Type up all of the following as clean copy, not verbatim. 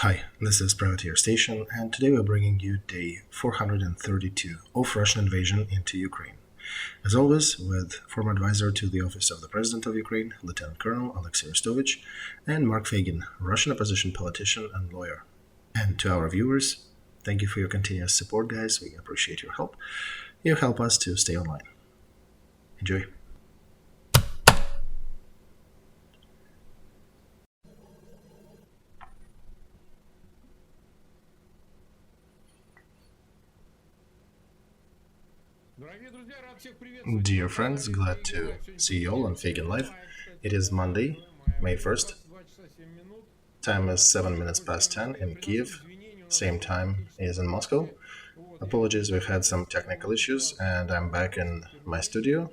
Hi, this is Privateer Station, and today we're bringing you day 432 of Russian invasion into Ukraine. As always, with former advisor to the Office of the President of Ukraine, Lieutenant Colonel Olexiy Arestovych, and Mark Feygin, Russian opposition politician and lawyer. And to our viewers, thank you for your continuous support, guys. We appreciate your help. You help us to stay online. Enjoy. Dear friends, glad to see you all on Feygin Live. It is Monday, May 1st. Time is 7 minutes past 10 in Kiev. Same time is in Moscow. Apologies, we've had some technical issues and I'm back in my studio.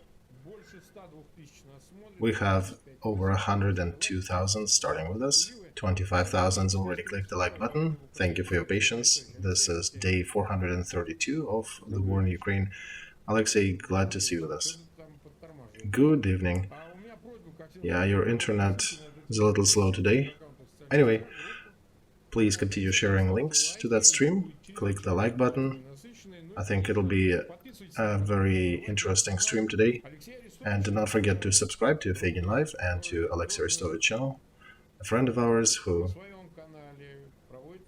We have over 102,000 starting with us. 25,000 already clicked the like button. Thank you for your patience. This is day 432 of the war in Ukraine. Olexiy, glad to see you with us. Good evening. Yeah, your internet is a little slow today. Anyway, please continue sharing links to that stream. Click the like button. I think it'll be a very interesting stream today. And do not forget to subscribe to Feygin Live and to Olexiy Arestovych channel, a friend of ours who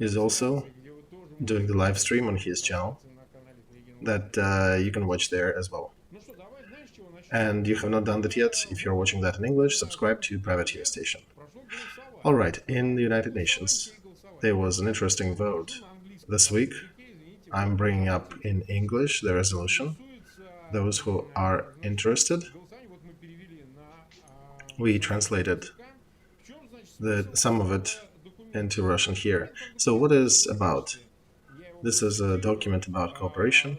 is also doing the live stream on his channel that you can watch there as well. And you have not done that yet, if you're watching that in English, subscribe to Privateer Station. Alright, in the United Nations, there was an interesting vote this week. I'm bringing up in English the resolution. Those who are interested, we translated some of it into Russian here. So what is about? This is a document about cooperation.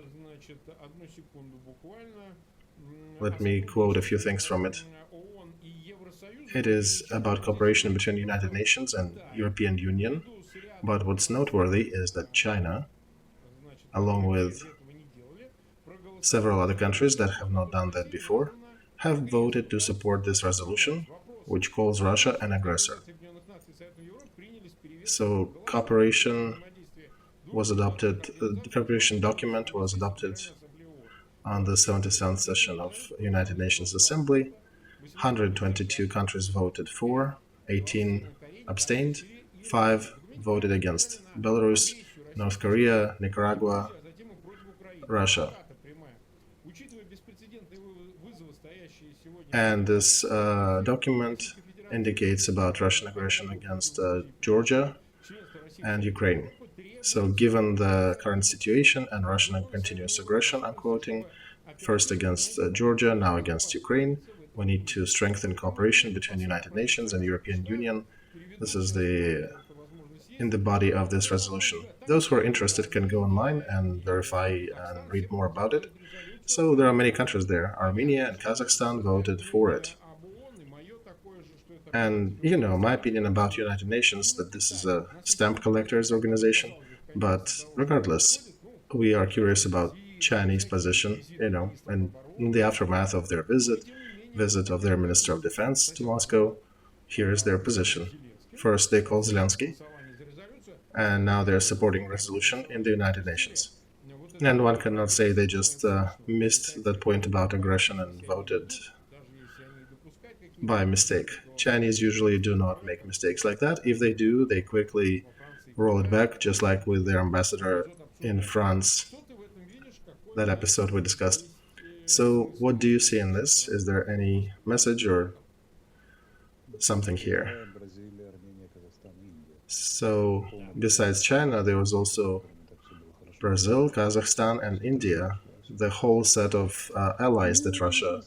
Let me quote a few things from it. It is about cooperation between the United Nations and European Union, but what's noteworthy is that China, along with several other countries that have not done that before, have voted to support this resolution, which calls Russia an aggressor. So cooperation was adopted, the cooperation document was adopted on the 77th session of United Nations Assembly. 122 countries voted for, 18 abstained, 5 voted against: Belarus, North Korea, Nicaragua, Russia. And this document indicates about Russian aggression against Georgia and Ukraine. So given the current situation and Russian continuous aggression, I'm quoting, first against Georgia, now against Ukraine, we need to strengthen cooperation between the United Nations and European Union. This is in the body of this resolution. Those who are interested can go online and verify and read more about it. So there are many countries there. Armenia and Kazakhstan voted for it. And you know, my opinion about United Nations, that this is a stamp collectors organization. But regardless, we are curious about Chinese position, and in the aftermath of their visit of their Minister of Defense to Moscow, here's their position. First, they called Zelensky, and now they're supporting resolution in the United Nations. And one cannot say they just missed that point about aggression and voted by mistake. Chinese usually do not make mistakes like that. If they do, they quickly roll it back, just like with their ambassador in France, that episode we discussed. So what do you see in this? Is there any message or something here? So besides China, there was also Brazil, Kazakhstan, and India, the whole set of allies that Russia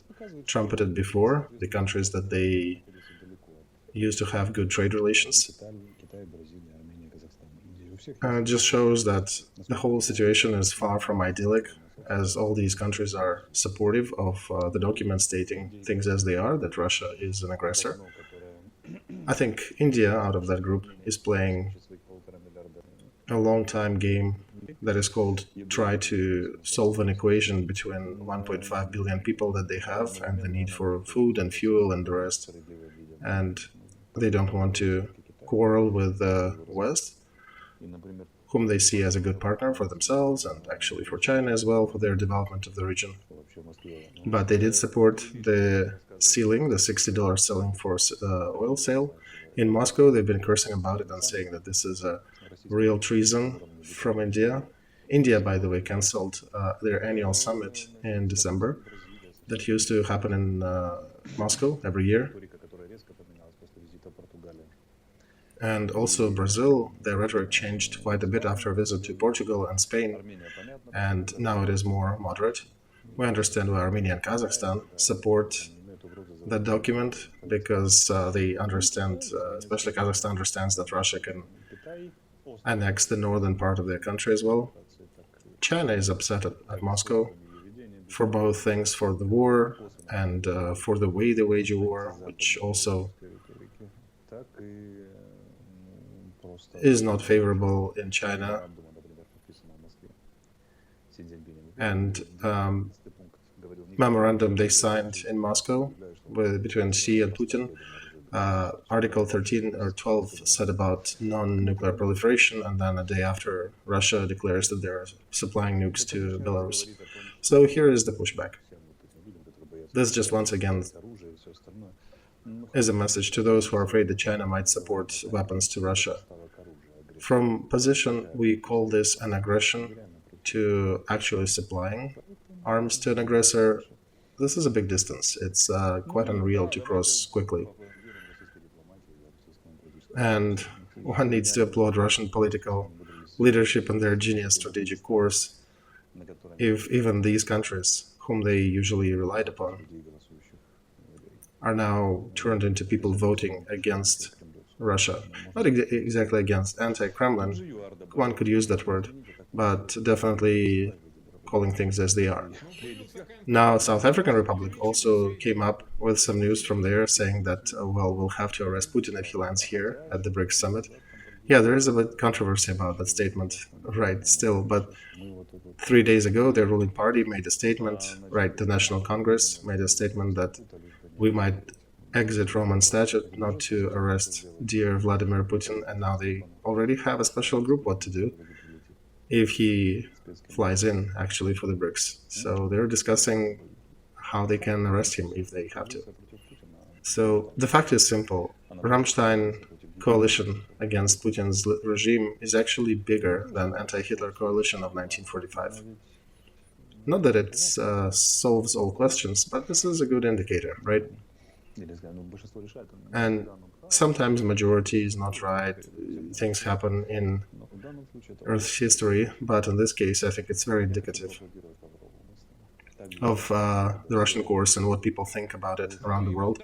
trumpeted before, the countries that they used to have good trade relations. It just shows that the whole situation is far from idyllic, as all these countries are supportive of the document stating things as they are, that Russia is an aggressor. I think India, out of that group, is playing a long-time game that is called try to solve an equation between 1.5 billion people that they have and the need for food and fuel and the rest. And they don't want to quarrel with the West. whom they see as a good partner for themselves and actually for China as well, for their development of the region. But they did support the ceiling, the $60 ceiling for oil sale. In Moscow, they've been cursing about it and saying that this is a real treason from India. India, by the way, cancelled their annual summit in December that used to happen in Moscow every year. And also Brazil, their rhetoric changed quite a bit after a visit to Portugal and Spain, and now it is more moderate. We understand why Armenia and Kazakhstan support that document because they understand, especially Kazakhstan understands that Russia can annex the northern part of their country as well. China is upset at Moscow for both things, for the war and for the way they wage a war, which also is not favorable in China. And memorandum they signed in Moscow between Xi and Putin, Article 13 or 12 said about non-nuclear proliferation, and then a day after, Russia declares that they're supplying nukes to Belarus. So here is the pushback. This just once again is a message to those who are afraid that China might support weapons to Russia. From position, we call this an aggression to actually supplying arms to an aggressor. This is a big distance. It's quite unreal to cross quickly. And one needs to applaud Russian political leadership and their genius strategic course if even these countries, whom they usually relied upon, are now turned into people voting against Russia. Not exactly against, anti-Kremlin, one could use that word, but definitely calling things as they are. Now, South African Republic also came up with some news from there saying that, well, we'll have to arrest Putin if he lands here at the BRICS summit. Yeah, there is a bit controversy about that statement, right, still, but 3 days ago, their ruling party made a statement, right, the National Congress made a statement that we might exit Roman statute not to arrest dear Vladimir Putin, and now they already have a special group what to do if he flies in, actually, for the BRICS. So they're discussing how they can arrest him if they have to. So the fact is simple. Rammstein coalition against Putin's regime is actually bigger than anti-Hitler coalition of 1945. Not that it solves all questions, but this is a good indicator, right? And sometimes majority is not right. Things happen in Earth's history, but in this case, I think it's very indicative of the Russian course and what people think about it around the world.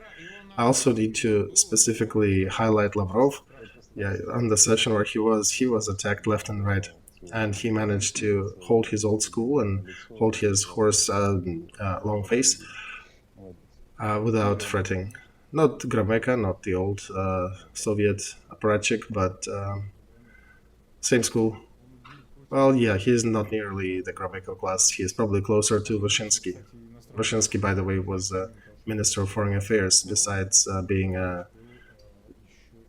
I also need to specifically highlight Lavrov. Yeah, on the session where he was attacked left and right, and he managed to hold his old school and hold his horse long face without fretting. Not Gromyka, not the old Soviet apparatchik, but same school. Well, yeah, he's not nearly the Gromyka class. He is probably closer to Vyshinsky. Vyshinsky, by the way, was Minister of Foreign Affairs. Besides being a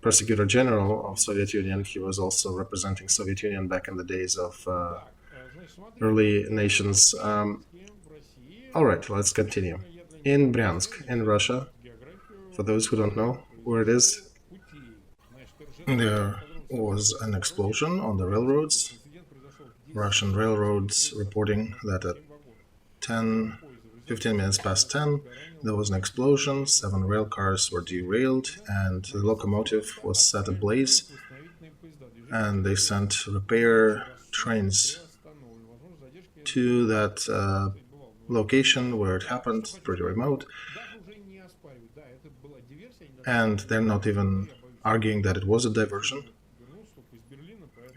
Prosecutor General of Soviet Union, he was also representing Soviet Union back in the days of early nations. All right, let's continue. In Bryansk, in Russia, for those who don't know where it is, there was an explosion on the railroads. Russian railroads reporting that at 15 minutes past 10, there was an explosion, 7 rail cars were derailed, and the locomotive was set ablaze, and they sent repair trains to that location where it happened, pretty remote, and they're not even arguing that it was a diversion.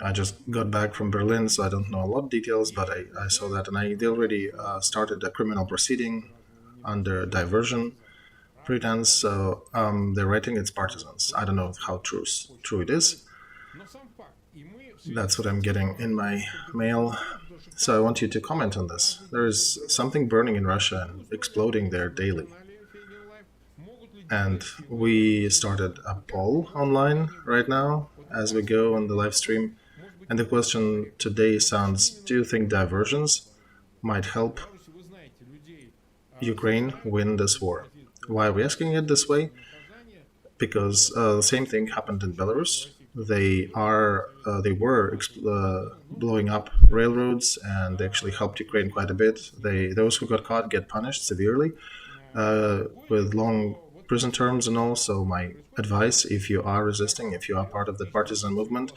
I just got back from Berlin, so I don't know a lot of details, but I saw that, and they already started a criminal proceeding under diversion pretense, so they're writing it's partisans. I don't know how true it is. That's what I'm getting in my mail. So I want you to comment on this. There is something burning in Russia and exploding there daily. And we started a poll online right now as we go on the live stream. And the question today sounds, do you think diversions might help Ukraine win this war? Why are we asking it this way? Because the same thing happened in Belarus. They were blowing up railroads, and they actually helped Ukraine quite a bit. Those who got caught get punished severely with long prison terms and all. So my advice, if you are resisting, if you are part of the partisan movement,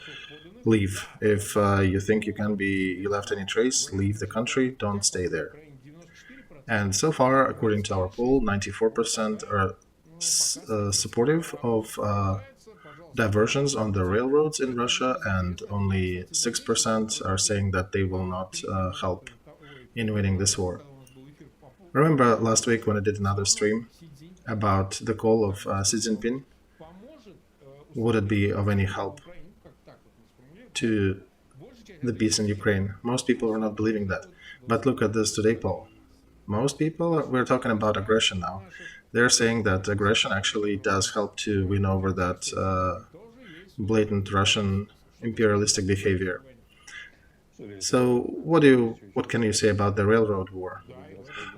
leave. If you think you left any trace, leave the country. Don't stay there. And so far, according to our poll, 94% are supportive of diversions on the railroads in Russia, and only 6% are saying that they will not help in winning this war. Remember last week when I did another stream about the call of Xi Jinping? Would it be of any help to the peace in Ukraine? Most people are not believing that. But look at this today poll. Most people, we're talking about aggression now. They're saying that aggression actually does help to win over that blatant Russian imperialistic behavior. So what can you say about the railroad war?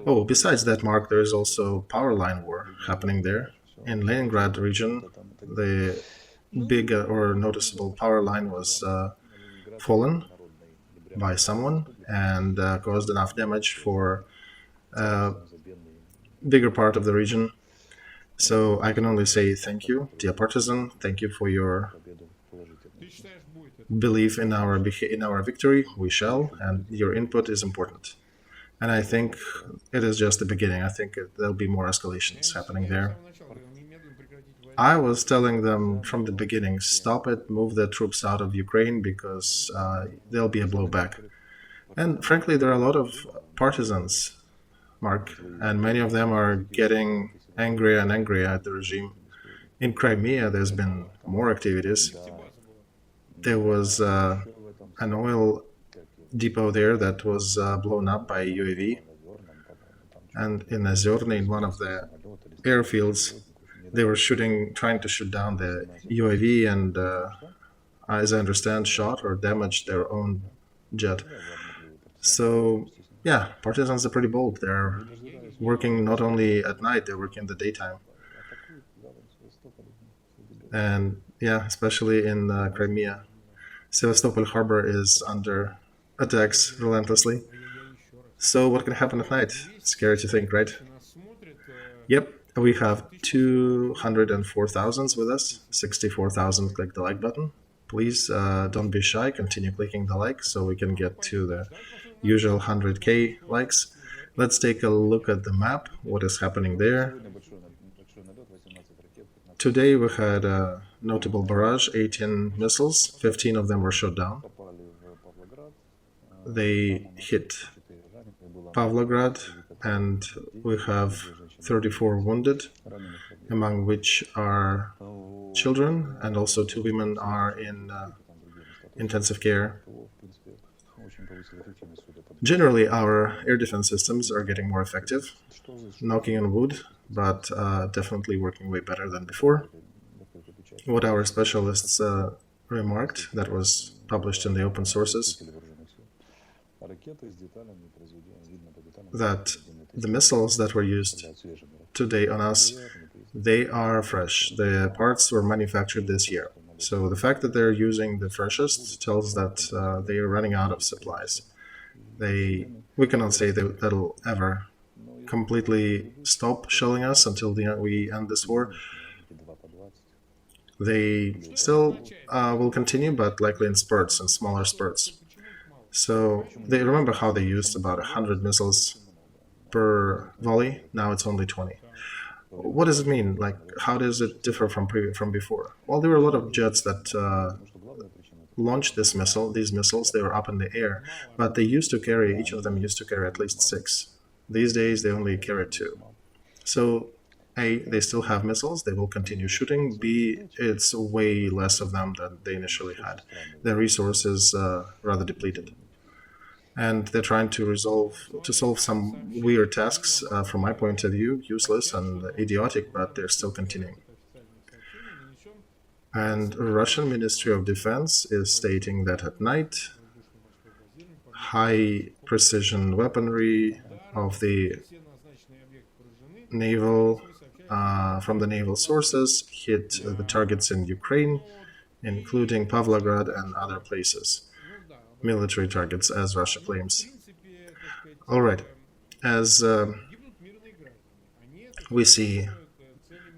Oh, besides that, Mark, there is also power line war happening there. In Leningrad region, the big or noticeable power line was fallen by someone and caused enough damage for a bigger part of the region. So I can only say thank you, dear partisan. Thank you for your belief in our victory. We shall, and your input is important. And I think it is just the beginning. I think there'll be more escalations happening there. I was telling them from the beginning, stop it, move the troops out of Ukraine, because there'll be a blowback. And frankly, there are a lot of partisans, Mark, and many of them are getting angrier and angrier at the regime. In Crimea, there's been more activities. There was an oil depot there that was blown up by UAV. And in Ozyorny, in one of the airfields, they were trying to shoot down the UAV, and as I understand, shot or damaged their own jet. So, yeah, partisans are pretty bold. They're working not only at night, they're working in the daytime. And yeah, especially in Crimea. Sevastopol harbor is under attacks relentlessly. So what can happen at night? Scary to think, right? Yep, we have 204,000 with us. 64,000 click the like button. Please don't be shy, continue clicking the like so we can get to the usual 100k likes. Let's take a look at the map, what is happening there. Today we had a notable barrage, 18 missiles, 15 of them were shot down. They hit Pavlograd, and we have 34 wounded, among which are children, and also 2 women are in intensive care. Generally, our air defense systems are getting more effective, knocking on wood, but definitely working way better than before. What our specialists remarked, that was published in the open sources, that the missiles that were used today on us, they are fresh. The parts were manufactured this year. So the fact that they're using the freshest tells that they are running out of supplies. We cannot say that that'll ever completely stop shelling us until we end this war. They still will continue, but likely in spurts, in smaller spurts. So they remember how they used about 100 missiles per volley. Now it's only 20. What does it mean? Like, how does it differ from before? Well, there were a lot of jets that launched these missiles. They were up in the air, but each of them used to carry at least 6. These days, they only carry 2. So, A, they still have missiles. They will continue shooting. B, it's way less of them than they initially had. Their resources rather depleted. And they're trying to solve some weird tasks, from my point of view, useless and idiotic, but they're still continuing. And Russian Ministry of Defense is stating that at night, high precision weaponry of the naval from the naval sources hit the targets in Ukraine, including Pavlograd and other places, military targets, as Russia claims. All right, as we see,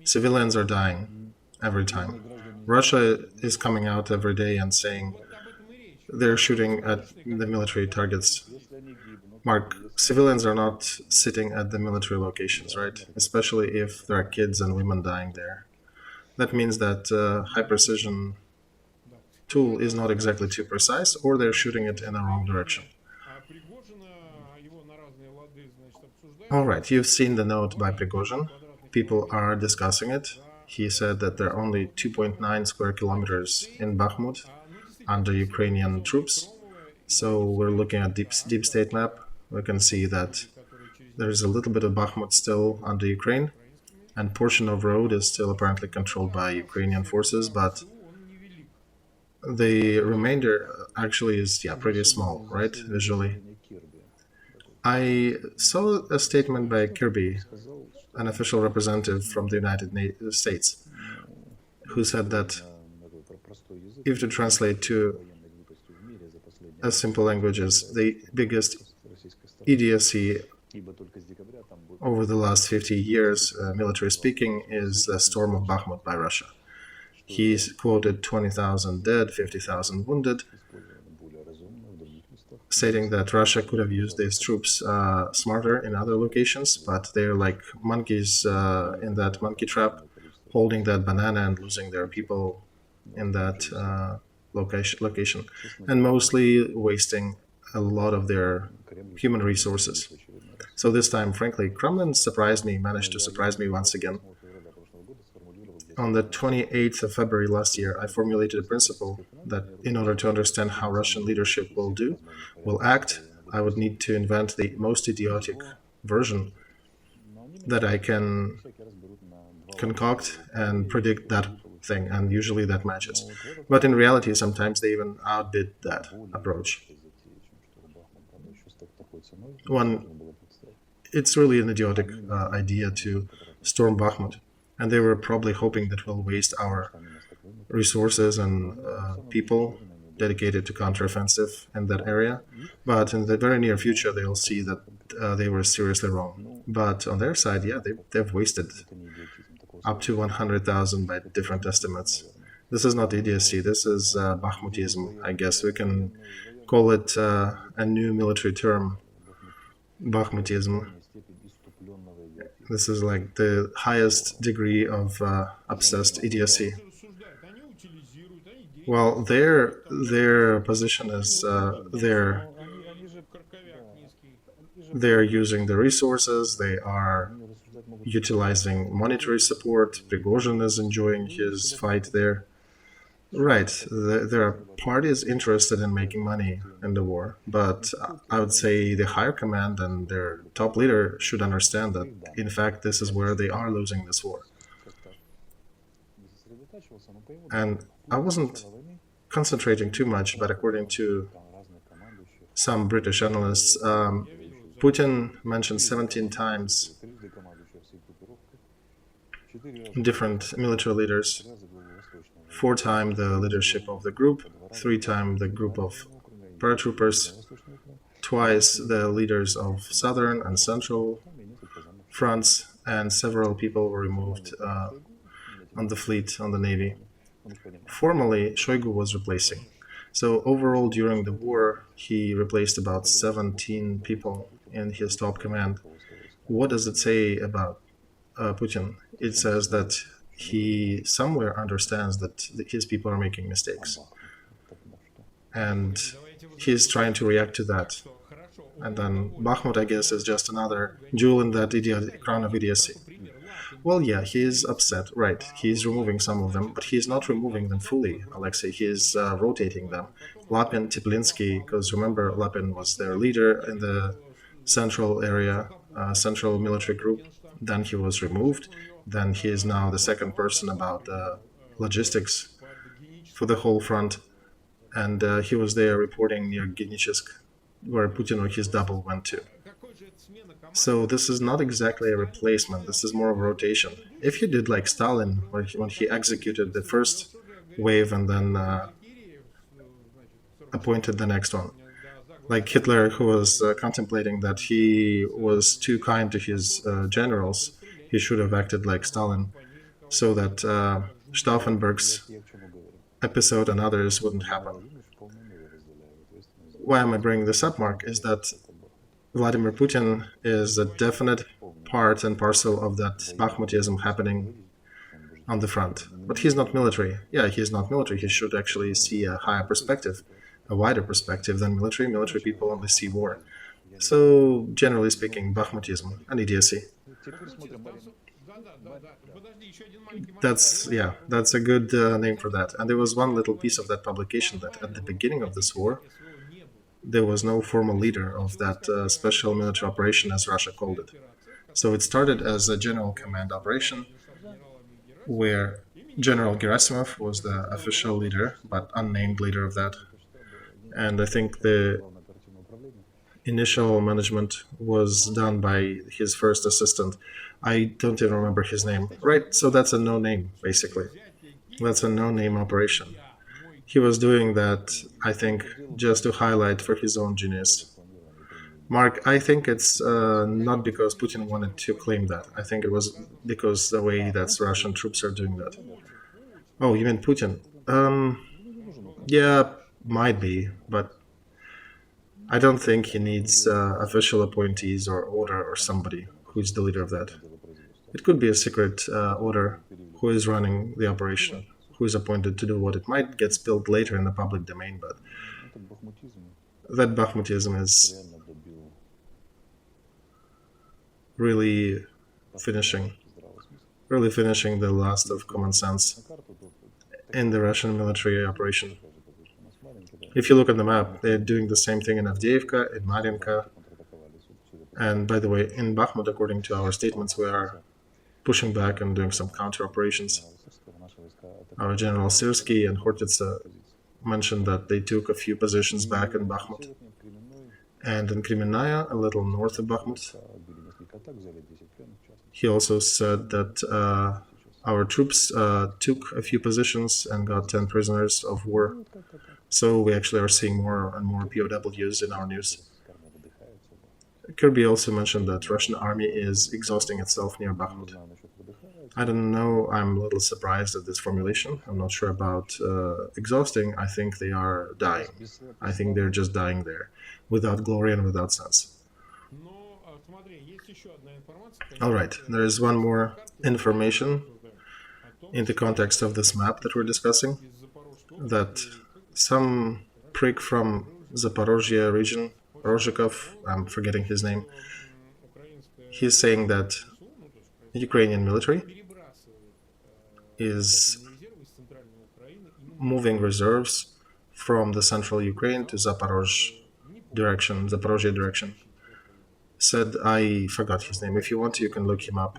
civilians are dying every time. Russia is coming out every day and saying they're shooting at the military targets. Mark, civilians are not sitting at the military locations, right? Especially if there are kids and women dying there. That means that high precision tool is not exactly too precise, or they're shooting it in the wrong direction. All right, you've seen the note by Prigozhin. People are discussing it. He said that there are only 2.9 square kilometers in Bakhmut under Ukrainian troops. So we're looking at deep state map. We can see that there's a little bit of Bakhmut still under Ukraine, and portion of road is still apparently controlled by Ukrainian forces, but the remainder actually is pretty small, right, visually. I saw a statement by Kirby, an official representative from the United States, who said that if to translate to a simple language as the biggest idiocy over the last 50 years, military speaking, is the storm of Bakhmut by Russia. He's quoted 20,000 dead, 50,000 wounded, stating that Russia could have used these troops smarter in other locations, but they're like monkeys in that monkey trap, holding that banana and losing their people in that location, and mostly wasting a lot of their human resources. So this time, frankly, Kremlin managed to surprise me once again. On the 28th of February last year, I formulated a principle that in order to understand how Russian leadership will act, I would need to invent the most idiotic version that I can concoct and predict that thing, and usually that matches. But in reality, sometimes they even outbid that approach. It's really an idiotic idea to storm Bakhmut, and they were probably hoping that we'll waste our resources and people dedicated to counteroffensive in that area. But in the very near future, they'll see that they were seriously wrong. But on their side, they've wasted up to 100,000 by different estimates. This is not idiocy, this is Bakhmutism, I guess. We can call it a new military term, Bakhmutism. This is like the highest degree of obsessed idiocy. Well, their position is they're using the resources, they are utilizing monetary support. Prigozhin is enjoying his fight there. Right, there are parties interested in making money in the war, but I would say the higher command and their top leader should understand that, in fact, this is where they are losing this war. And I wasn't concentrating too much, but according to some British analysts, Putin mentioned 17 times different military leaders. 4 times the leadership of the group, 3 times the group of paratroopers, twice the leaders of southern and central fronts, and several people were removed on the fleet, on the navy. Formally, Shoigu was replacing. So overall, during the war, he replaced about 17 people in his top command. What does it say about Putin? It says that he somewhere understands that his people are making mistakes. And he's trying to react to that. And then Bakhmut, I guess, is just another jewel in that crown of idiocy. Well, yeah, he is upset, right. He's removing some of them, but he's not removing them fully, Olexiy. He is rotating them. Lapin, Teplinsky, because remember, Lapin was their leader in the central area, central military group. Then he was removed. Then he is now the second person about the logistics for the whole front. And he was there reporting near Genichsk, where Putin or his double went to. So this is not exactly a replacement. This is more of a rotation. If he did like Stalin, when he executed the first wave and then appointed the next one, like Hitler, who was contemplating that he was too kind to his generals, he should have acted like Stalin, so that Stauffenberg's episode and others wouldn't happen. Why am I bringing this up, Mark? Is that Vladimir Putin is a definite part and parcel of that Bakhmutism happening on the front. But he's not military. Yeah, he's not military. He should actually see a higher perspective, a wider perspective than military. Military people only see war. So, generally speaking, Bakhmutism, an idiocy. That's a good name for that. And there was one little piece of that publication that at the beginning of this war, there was no formal leader of that special military operation, as Russia called it. So it started as a general command operation, where General Gerasimov was the official leader, but unnamed leader of that. And I think the initial management was done by his first assistant. I don't even remember his name. Right, so that's a no-name, basically. That's a no-name operation. He was doing that, I think, just to highlight for his own genius. Mark, I think it's not because Putin wanted to claim that. I think it was because the way that Russian troops are doing that. Oh, you mean Putin? Yeah, might be, but I don't think he needs official appointees or order or somebody who's the leader of that. It could be a secret order who is running the operation, who is appointed to do what. It might get spilled later in the public domain, but that Bakhmutism is really finishing the last of common sense in the Russian military operation. If you look at the map, they're doing the same thing in Avdiivka, in Mariinka, and by the way, in Bakhmut, according to our statements, we are pushing back and doing some counter operations. Our General Syrsky and Hortitsa mentioned that they took a few positions back in Bakhmut. And in Kremenaya, a little north of Bakhmut, he also said that our troops took a few positions and got 10 prisoners of war. So we actually are seeing more and more POWs in our news. Kirby also mentioned that Russian army is exhausting itself near Bakhmut. I don't know, I'm a little surprised at this formulation. I'm not sure about exhausting. I think they are dying. I think they're just dying there, without glory and without sense. Alright, there is one more information in the context of this map that we're discussing, that some prick from Zaporozhye region, Rozhikov, I'm forgetting his name, he's saying that Ukrainian military is moving reserves from the central Ukraine to Zaporozhye direction. Said, I forgot his name. If you want to, you can look him up.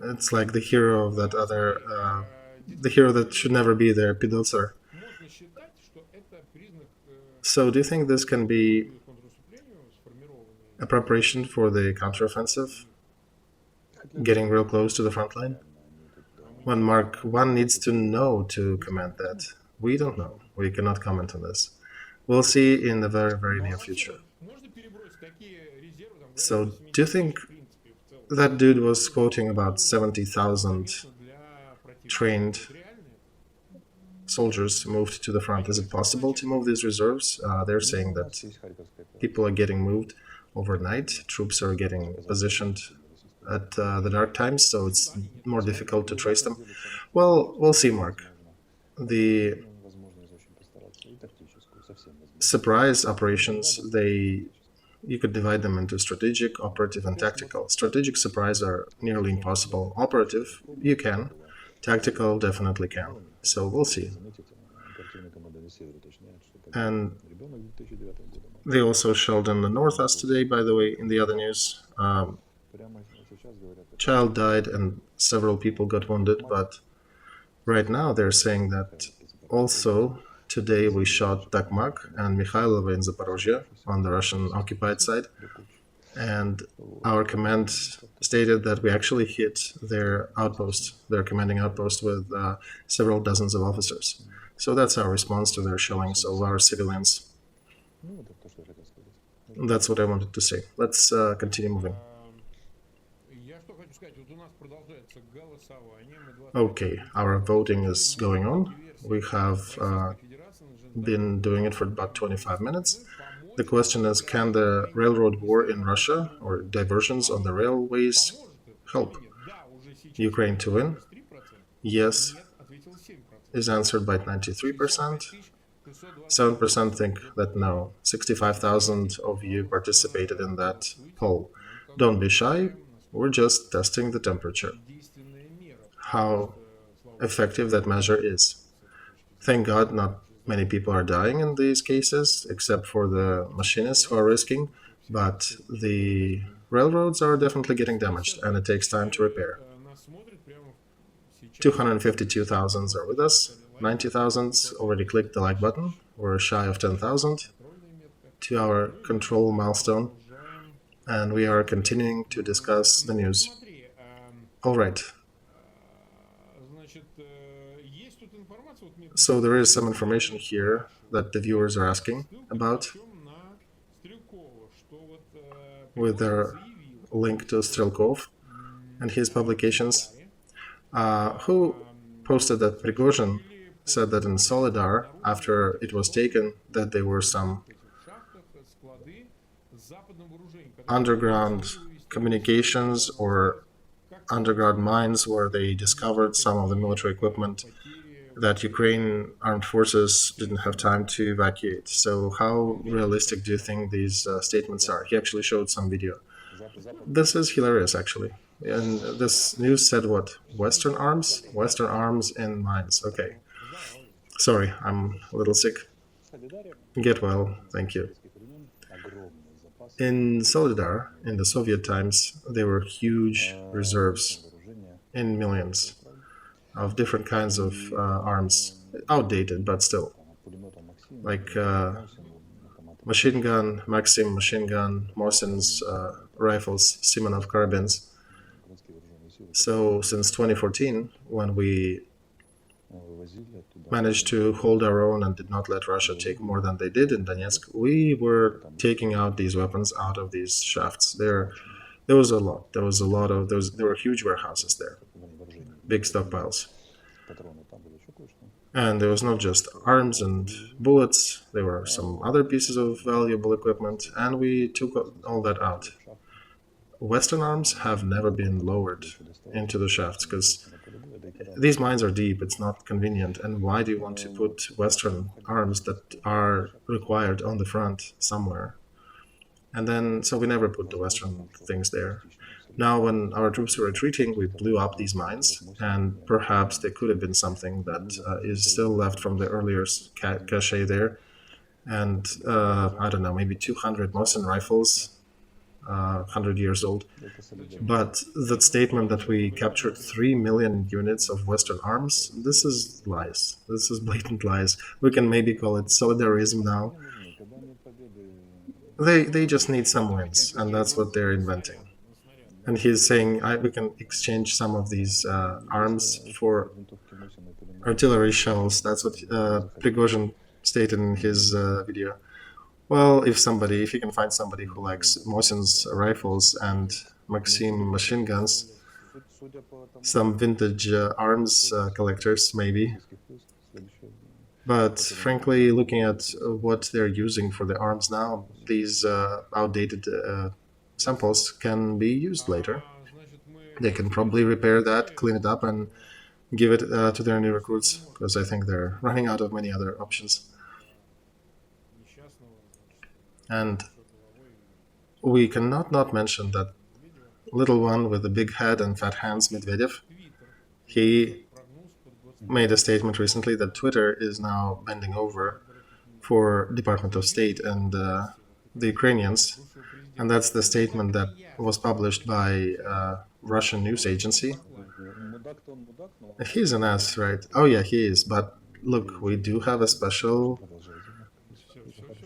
It's like the hero of that other, the hero that should never be there, Pidotsar. So do you think this can be a preparation for the counteroffensive? Getting real close to the front line? When Mark, one needs to know to comment that. We don't know. We cannot comment on this. We'll see in the very, very near future. So do you think that dude was quoting about 70,000 trained soldiers moved to the front? Is it possible to move these reserves? They're saying that people are getting moved overnight. Troops are getting positioned at the dark times, so it's more difficult to trace them. Well, we'll see, Mark. The surprise operations, you could divide them into strategic, operative, and tactical. Strategic surprise are nearly impossible. Operative, you can. Tactical, definitely can. So we'll see. And they also shelled in the north us today, by the way, in the other news. Child died and several people got wounded, but right now they're saying that Also, today we shot Takmak and Mikhailova in Zaporozhye on the Russian occupied side, and our command stated that we actually hit their outpost, their commanding outpost, with several dozens of officers. So that's our response to their shellings of our civilians. That's what I wanted to say. Let's continue moving. Okay, our voting is going on. We have been doing it for about 25 minutes. The question is, can the railroad war in Russia or diversions on the railways help Ukraine to win? Yes is answered by 93%. 7% think that no. 65,000 of you participated in that poll. Don't be shy. We're just testing the temperature. How effective that measure is. Thank God not many people are dying in these cases, except for the machinists who are risking, but the railroads are definitely getting damaged, and it takes time to repair. 252,000 are with us. 90,000 already clicked the like button. We're shy of 10,000 to our control milestone, and we are continuing to discuss the news. All right. So there is some information here that the viewers are asking about with their link to Strelkov and his publications. Who posted that Prigozhin said that in Solidar, after it was taken, that there were some underground communications or underground mines where they discovered some of the military equipment that Ukraine armed forces didn't have time to evacuate. So how realistic do you think these statements are? He actually showed some video. This is hilarious, actually. And this news said what? Western arms? Western arms in mines. Okay. Sorry, I'm a little sick. Get well, thank you. In Solidar, in the Soviet times, there were huge reserves in millions of different kinds of arms, outdated, but still. Like machine gun, Maxim machine gun, Mosin's rifles, Simonov carbines. So since 2014, when we managed to hold our own and did not let Russia take more than they did in Donetsk, we were taking out these weapons out of these shafts. There was a lot. There were huge warehouses there, big stockpiles. And there was not just arms and bullets, there were some other pieces of valuable equipment, and we took all that out. Western arms have never been lowered into the shafts because these mines are deep, it's not convenient, and why do you want to put Western arms that are required on the front somewhere? And then, so we never put the Western things there. Now, when our troops were retreating, we blew up these mines, and perhaps there could have been something that is still left from the earlier cache there. And I don't know, maybe 200 Mosin rifles, 100 years old. But that statement that we captured 3 million units of Western arms, this is lies. This is blatant lies. We can maybe call it solidarism now. They just need some wins, and that's what they're inventing. And he's saying we can exchange some of these arms for artillery shells. That's what Prigozhin stated in his video. Well, if you can find somebody who likes Mosin's rifles and Maxim machine guns, some vintage arms collectors maybe. But frankly, looking at what they're using for the arms now, these outdated samples can be used later. They can probably repair that, clean it up, and give it to their new recruits, because I think they're running out of many other options. And we cannot not mention that little one with the big head and fat hands, Medvedev. He made a statement recently that Twitter is now bending over for Department of State and the Ukrainians. And that's the statement that was published by a Russian news agency. He's an ass, right? Oh yeah, he is. But look, we do have a special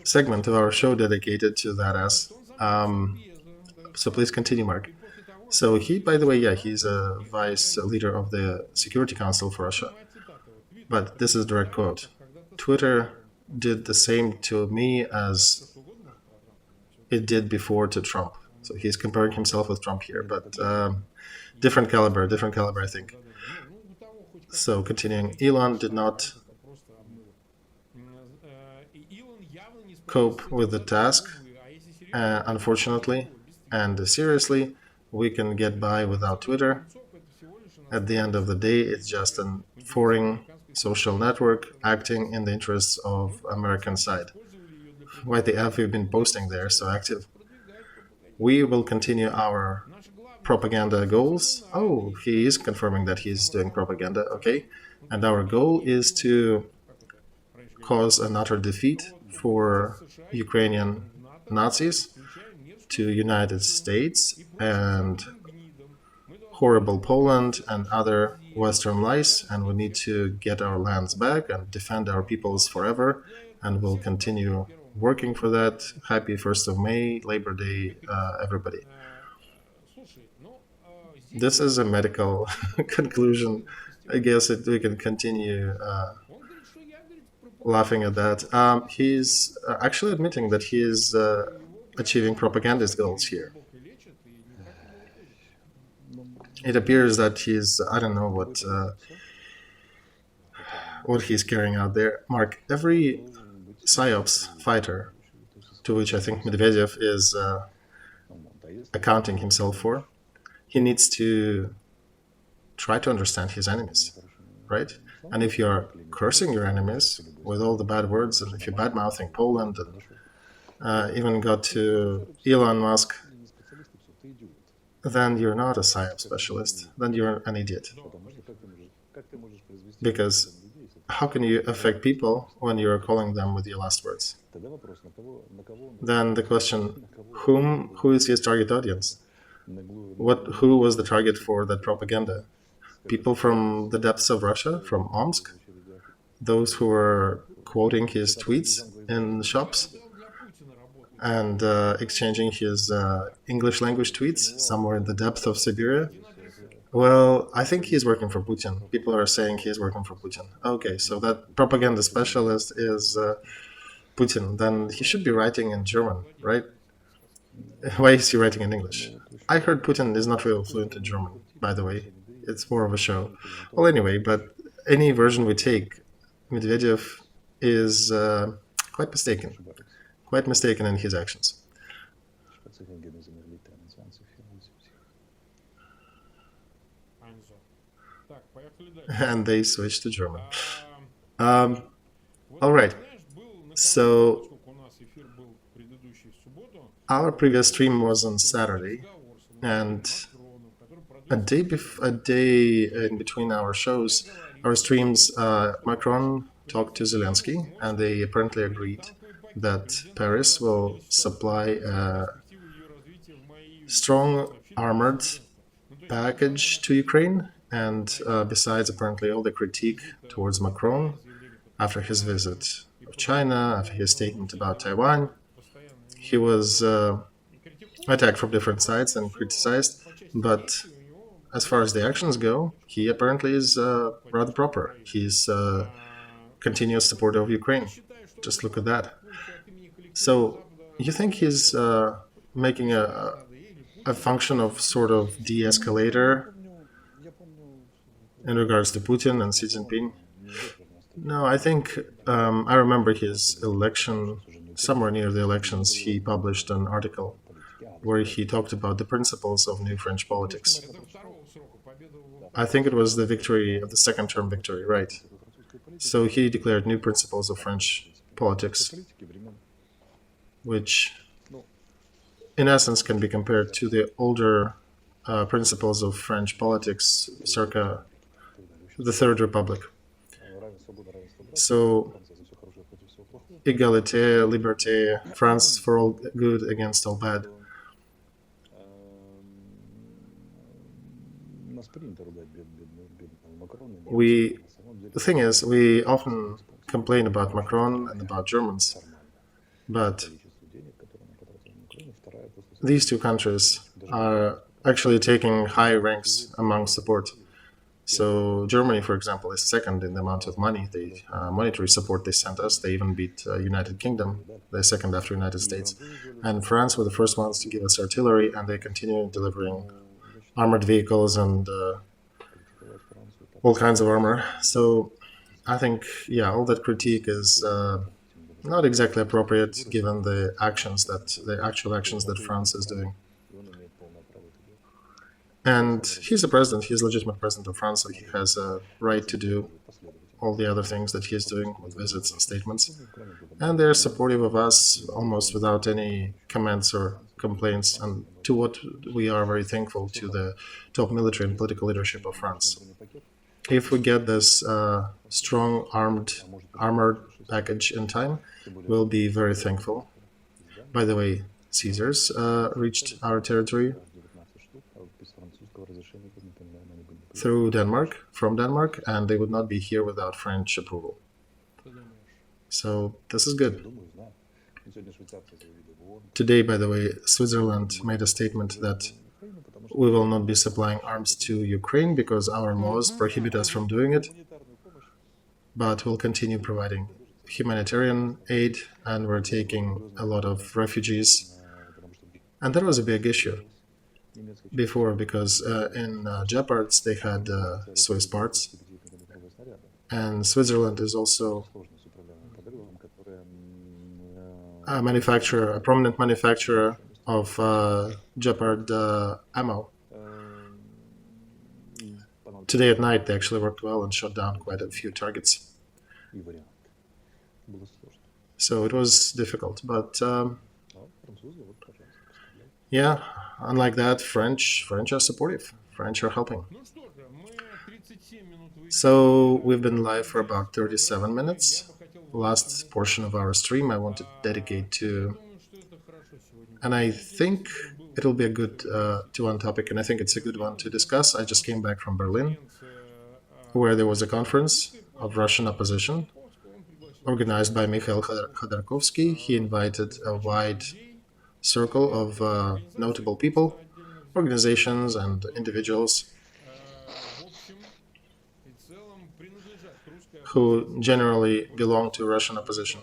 segment of our show dedicated to that as. So please continue, Mark. So he, by the way, yeah, he's a vice leader of the Security Council for Russia. But this is a direct quote. Twitter did the same to me as it did before to Trump. So he's comparing himself with Trump here, but different caliber, I think. So continuing, Elon did not cope with the task, unfortunately, and seriously, we can get by without Twitter. At the end of the day, it's just a foreign social network acting in the interests of American side. Why the F we've been posting there so active? We will continue our propaganda goals. Oh, he is confirming that he's doing propaganda, okay. And our goal is to cause an utter defeat for Ukrainian Nazis, to United States and horrible Poland and other Western lies, and we need to get our lands back and defend our peoples forever, and we'll continue working for that. Happy 1st of May, Labor Day, everybody. This is a medical conclusion. I guess we can continue laughing at that. He's actually admitting that he is achieving propagandist goals here. It appears that he's, I don't know what he's carrying out there. Mark, every PSYOPs fighter, to which I think Medvedev is accounting himself for, he needs to try to understand his enemies, right? And if you're cursing your enemies with all the bad words, and if you're bad-mouthing Poland, and even got to Elon Musk, then you're not a PSYOP specialist, then you're an idiot. Because how can you affect people when you're calling them with your last words? Then the question, who is his target audience? Who was the target for that propaganda? People from the depths of Russia, from Omsk? Those who were quoting his tweets in shops and exchanging his English language tweets somewhere in the depth of Siberia? Well, I think he's working for Putin. People are saying he's working for Putin. Okay, so that propaganda specialist is Putin. Then he should be writing in German, right? Why is he writing in English? I heard Putin is not really fluent in German, by the way. It's more of a show. Well, anyway, but any version we take, Medvedev is quite mistaken. Quite mistaken in his actions. And they switched to German. All right. So our previous stream was on Saturday, and a day in between our shows, our streams, Macron talked to Zelensky, and they apparently agreed that Paris will supply a strong armored package to Ukraine. And besides, apparently, all the critique towards Macron after his visit of China, after his statement about Taiwan, he was attacked from different sides and criticized. But as far as the actions go, he apparently is rather proper. He's continuous supporter of Ukraine. Just look at that. So you think he's making a function of sort of de-escalator in regards to Putin and Xi Jinping? No, I think I remember his election, somewhere near the elections, he published an article where he talked about the principles of new French politics. I think it was the victory of the second term victory, right? So he declared new principles of French politics, which in essence can be compared to the older principles of French politics circa the Third Republic. So, égalité, liberté, France for all good against all bad. We The thing is, we often complain about Macron and about Germans, but these two countries are actually taking high ranks among support. So Germany, for example, is second in the amount of money, monetary support they sent us. They even beat United Kingdom, they're second after United States. And France were the first ones to give us artillery, and they continue delivering armored vehicles and all kinds of armor. So I think, yeah, all that critique is not exactly appropriate given the actual actions that France is doing. And he's a president, he's a legitimate president of France, so he has a right to do all the other things that he's doing with visits and statements. And they're supportive of us almost without any comments or complaints, and to what we are very thankful to the top military and political leadership of France. If we get this strong armored package in time, we'll be very thankful. By the way, Caesars reached our territory through Denmark, from Denmark, and they would not be here without French approval. So this is good. Today, by the way, Switzerland made a statement that we will not be supplying arms to Ukraine because our laws prohibit us from doing it, but we'll continue providing humanitarian aid, and we're taking a lot of refugees. And that was a big issue before, because in Jeopards they had Swiss parts, and Switzerland is also a prominent manufacturer of Jeopard ammo. Today at night they actually worked well and shot down quite a few targets. So it was difficult, but yeah, unlike that, French are supportive. French are helping. So we've been live for about 37 minutes. Last portion of our stream I want to dedicate to, and I think it'll be a good to one topic, and I think it's a good one to discuss. I just came back from Berlin, where there was a conference of Russian opposition organized by Mikhail Khodorkovsky. He invited a wide circle of notable people, organizations, and individuals who generally belong to Russian opposition.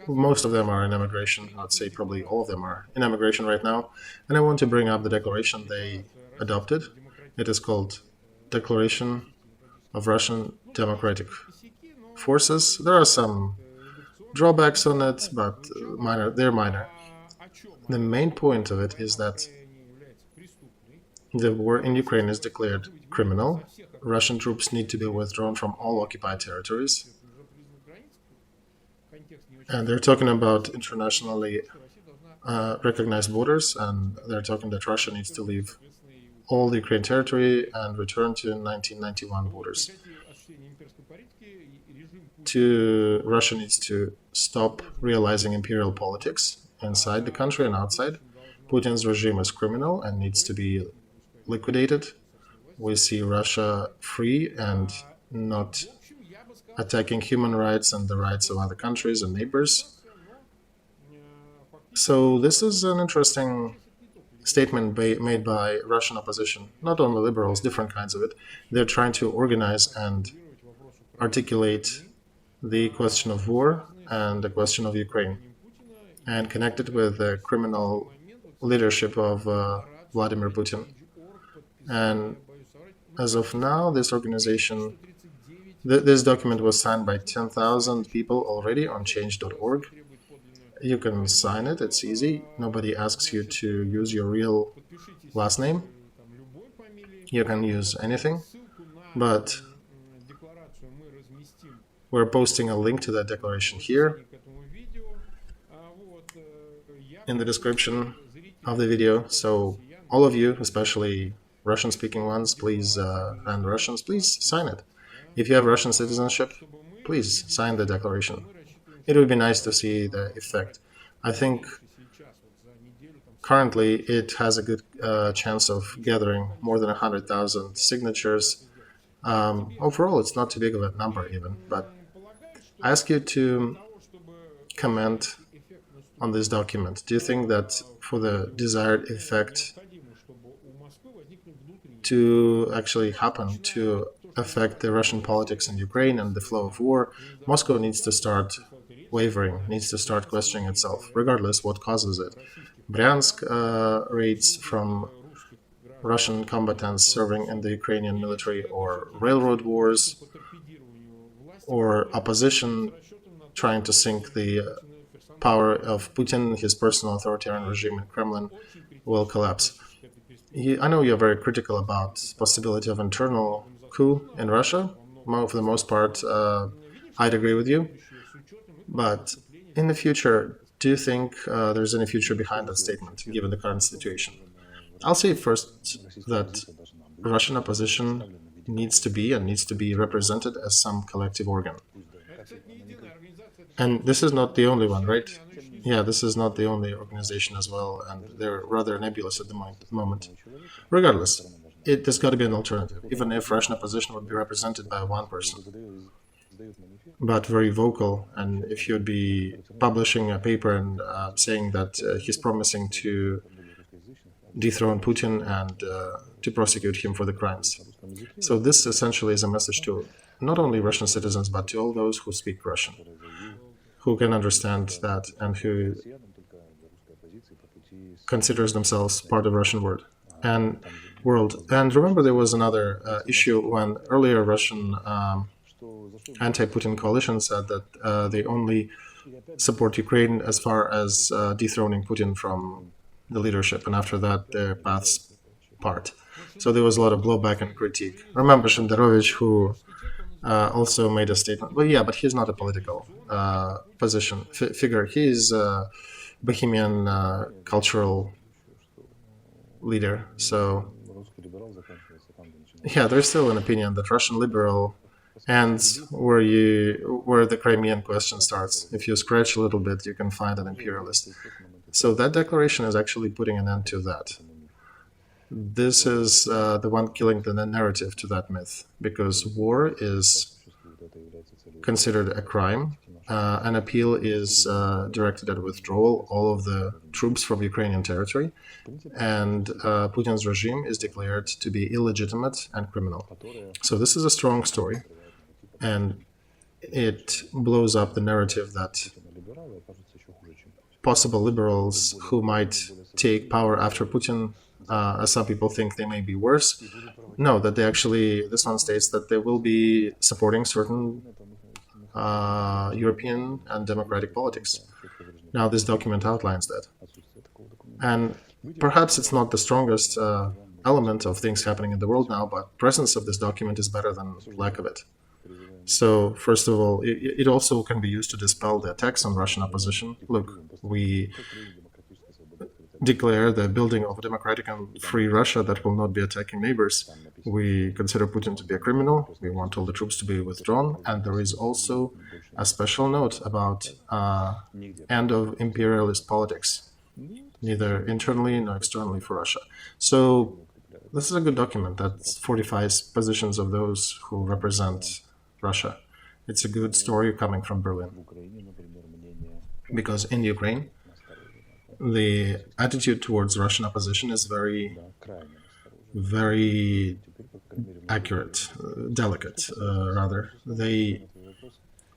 Most of them are in emigration. I'd say probably all of them are in emigration right now. And I want to bring up the declaration they adopted. It is called Declaration of Russian Democratic Forces. There are some drawbacks on it, but they're minor. The main point of it is that the war in Ukraine is declared criminal. Russian troops need to be withdrawn from all occupied territories. And they're talking about internationally recognized borders, and they're talking that Russia needs to leave all the Ukraine territory and return to 1991 borders. Russia needs to stop realizing imperial politics inside the country and outside. Putin's regime is criminal and needs to be liquidated. We see Russia free and not attacking human rights and the rights of other countries and neighbors. So this is an interesting statement made by Russian opposition, not only liberals, different kinds of it. They're trying to organize and articulate the question of war and the question of Ukraine, and connect it with the criminal leadership of Vladimir Putin. And as of now, this organization, this document was signed by 10,000 people already on change.org. You can sign it, it's easy. Nobody asks you to use your real last name. You can use anything, but we're posting a link to that declaration here in the description of the video. So all of you, especially Russian-speaking ones, please, and Russians, please sign it. If you have Russian citizenship, please sign the declaration. It would be nice to see the effect. I think currently it has a good chance of gathering more than 100,000 signatures. Overall, it's not too big of a number even, but I ask you to comment on this document. Do you think that for the desired effect to actually happen, to affect the Russian politics in Ukraine and the flow of war, Moscow needs to start wavering, needs to start questioning itself, regardless what causes it? Bryansk raids from Russian combatants serving in the Ukrainian military, or railroad wars, or opposition trying to sink the power of Putin, his personal authoritarian regime in Kremlin, will collapse. I know you're very critical about possibility of internal coup in Russia. For the most part, I'd agree with you. But in the future, do you think there's any future behind that statement, given the current situation? I'll say first that Russian opposition needs to be represented as some collective organ. And this is not the only one, right? Yeah, this is not the only organization as well, and they're rather nebulous at the moment. Regardless, there's got to be an alternative, even if Russian opposition would be represented by one person, but very vocal. And if you'd be publishing a paper and saying that he's promising to dethrone Putin and to prosecute him for the crimes. So this essentially is a message to not only Russian citizens, but to all those who speak Russian, who can understand that and who considers themselves part of Russian world. And remember, there was another issue when earlier Russian anti-Putin coalition said that they only support Ukraine as far as dethroning Putin from the leadership, and after that their paths part. So there was a lot of blowback and critique. Remember Shenderovich, who also made a statement. Well, yeah, but he's not a political figure. He's a Bohemian cultural leader. So yeah, there's still an opinion that Russian liberal ends where the Crimean question starts. If you scratch a little bit, you can find an imperialist. So that declaration is actually putting an end to that. This is the one killing the narrative to that myth, because war is considered a crime. An appeal is directed at withdrawal all of the troops from Ukrainian territory, and Putin's regime is declared to be illegitimate and criminal. So this is a strong story, and it blows up the narrative that possible liberals who might take power after Putin, as some people think they may be worse. No, that this one states that they will be supporting certain European and democratic politics. Now, this document outlines that. And perhaps it's not the strongest element of things happening in the world now, but presence of this document is better than lack of it. So, first of all, it also can be used to dispel the attacks on Russian opposition. Look, we declare the building of a democratic and free Russia that will not be attacking neighbors. We consider Putin to be a criminal. We want all the troops to be withdrawn. And there is also a special note about end of imperialist politics, neither internally nor externally for Russia. So this is a good document that fortifies positions of those who represent Russia. It's a good story coming from Berlin. Because in Ukraine, the attitude towards Russian opposition is very, very accurate, delicate, rather.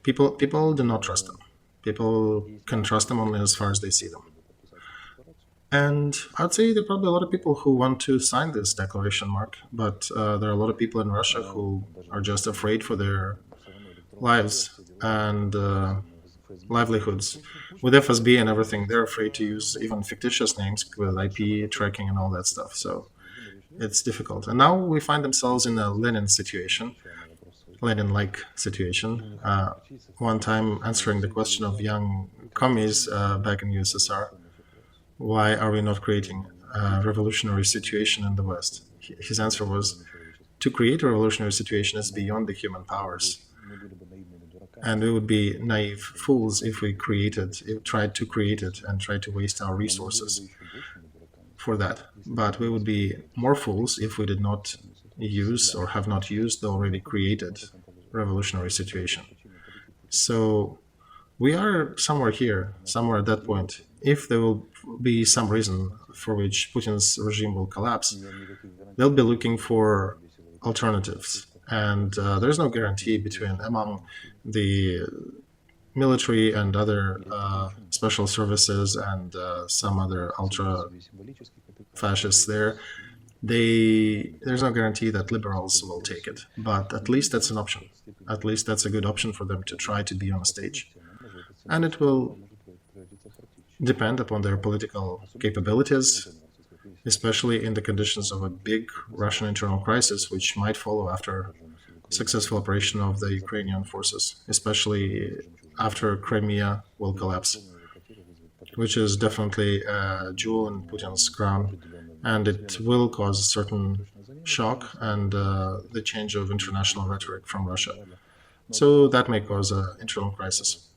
People do not trust them. People can trust them only as far as they see them. And I'd say there are probably a lot of people who want to sign this declaration, Mark, but there are a lot of people in Russia who are just afraid for their lives and livelihoods. With FSB and everything, they're afraid to use even fictitious names with IP tracking and all that stuff. So it's difficult. And now we find themselves in a Lenin-like situation. One time answering the question of young commies back in USSR, why are we not creating a revolutionary situation in the West? His answer was, to create a revolutionary situation is beyond the human powers. And we would be naive fools if we tried to create it and tried to waste our resources for that. But we would be more fools if we did not use or have not used the already created revolutionary situation. So we are somewhere here, somewhere at that point. If there will be some reason for which Putin's regime will collapse, they'll be looking for alternatives. And there's no guarantee between among the military and other special services and some other ultra fascists there. There's no guarantee that liberals will take it, but at least that's an option. At least that's a good option for them to try to be on a stage, and it will depend upon their political capabilities, especially in the conditions of a big Russian internal crisis, which might follow after successful operation of the Ukrainian forces, especially after Crimea will collapse, which is definitely a jewel in Putin's crown, and it will cause a certain shock and the change of international rhetoric from Russia. So that may cause an internal crisis.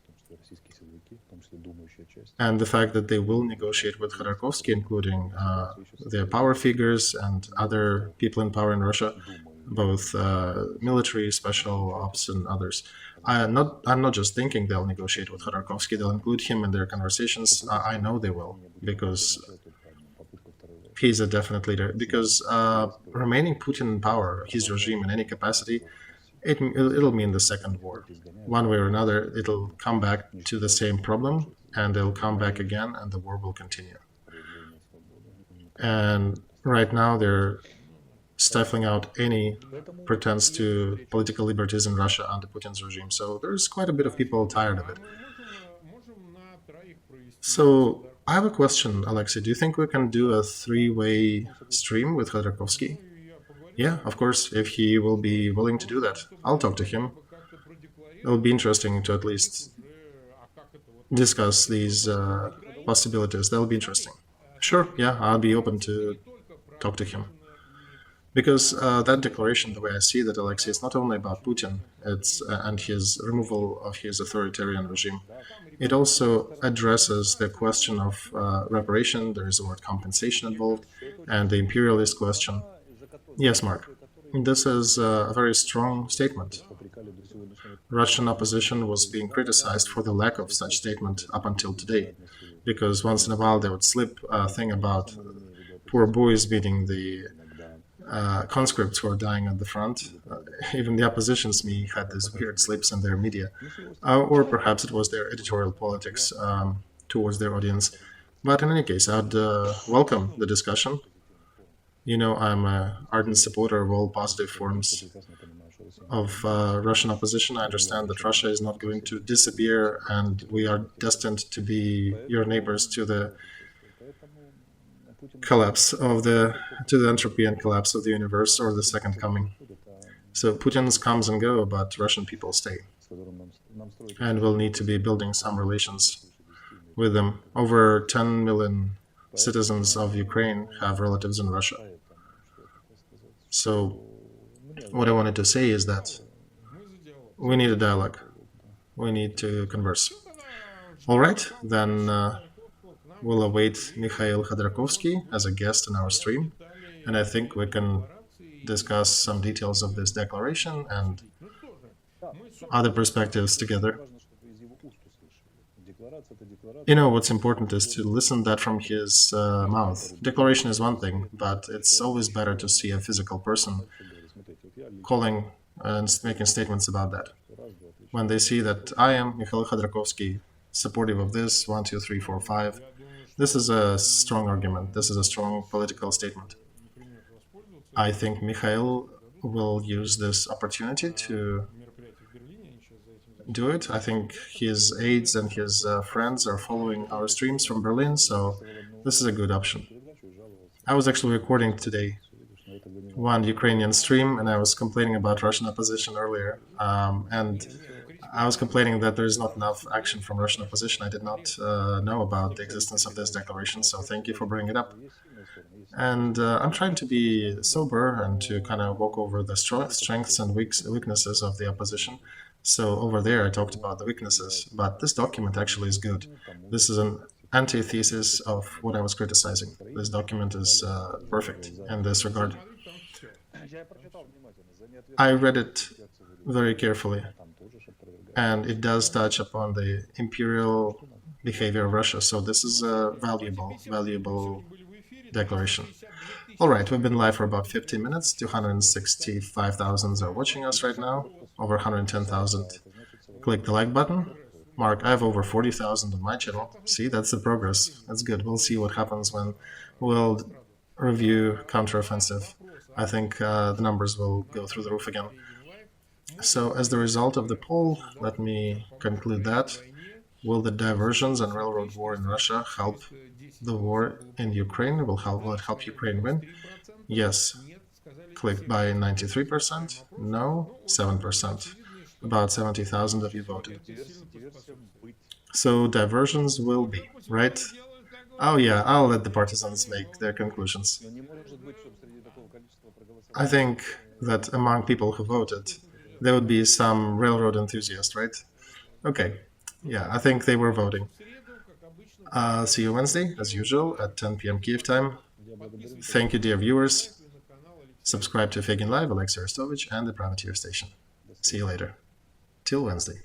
And the fact that they will negotiate with Khodorkovsky, including their power figures and other people in power in Russia, both military, special ops, and others. I'm not just thinking they'll negotiate with Khodorkovsky, they'll include him in their conversations. I know they will, because he's a definite leader. Because remaining Putin in power, his regime in any capacity, it'll mean the second war. One way or another, it'll come back to the same problem, and they'll come back again, and the war will continue. And right now, they're stifling out any pretense to political liberties in Russia under Putin's regime. So there's quite a bit of people tired of it. So I have a question, Olexiy. Do you think we can do a three-way stream with Khodorkovsky? Yeah, of course, if he will be willing to do that. I'll talk to him. It'll be interesting to at least discuss these possibilities. That'll be interesting. Sure, yeah, I'll be open to talk to him. Because that declaration, the way I see that, Olexiy, is not only about Putin and his removal of his authoritarian regime. It also addresses the question of reparation. There is the word compensation involved, and the imperialist question. Yes, Mark. This is a very strong statement. Russian opposition was being criticized for the lack of such statement up until today, because once in a while they would slip a thing about poor boys beating the conscripts who are dying at the front. Even the opposition's me had these weird slips in their media. Or perhaps it was their editorial politics towards their audience. But in any case, I'd welcome the discussion. You know, I'm an ardent supporter of all positive forms of Russian opposition. I understand that Russia is not going to disappear, and we are destined to be your neighbors to the collapse of the entropy and collapse of the universe, or the second coming. So Putin's comes and go, but Russian people stay, and we'll need to be building some relations with them. Over 10 million citizens of Ukraine have relatives in Russia. So what I wanted to say is that we need a dialogue. We need to converse. All right, then we'll await Mikhail Khodorkovsky as a guest in our stream, and I think we can discuss some details of this declaration and other perspectives together. You know, what's important is to listen that from his mouth. Declaration is one thing, but it's always better to see a physical person calling and making statements about that. When they see that I am Mikhail Khodorkovsky, supportive of this, 1, 2, 3, 4, 5, this is a strong argument. This is a strong political statement. I think Mikhail will use this opportunity to do it. I think his aides and his friends are following our streams from Berlin, so this is a good option. I was actually recording today one Ukrainian stream, and I was complaining about Russian opposition earlier, and I was complaining that there is not enough action from Russian opposition. I did not know about the existence of this declaration, so thank you for bringing it up. And I'm trying to be sober and to kind of walk over the strengths and weaknesses of the opposition. So over there I talked about the weaknesses, but this document actually is good. This is an antithesis of what I was criticizing. This document is perfect in this regard. I read it very carefully, and it does touch upon the imperial behavior of Russia. So this is a valuable declaration. All right, we've been live for about 15 minutes. 265,000 are watching us right now. Over 110,000. Click the like button. Mark, I have over 40,000 on my channel. See, that's the progress. That's good. We'll see what happens when we'll review counteroffensive. I think the numbers will go through the roof again. So as the result of the poll, let me conclude that. Will the diversions and railroad war in Russia help the war in Ukraine? Will it help Ukraine win? Yes. Clicked by 93%. No, 7%. About 70,000 of you voted. So diversions will be, right? Oh yeah, I'll let the partisans make their conclusions. I think that among people who voted, there would be some railroad enthusiast, right? Okay, yeah, I think they were voting. See you Wednesday, as usual, at 10 p.m. Kiev time. Thank you, dear viewers. Subscribe to Feygin Live, Olexiy Arestovych, and the Privateer Station. See you later. Till Wednesday.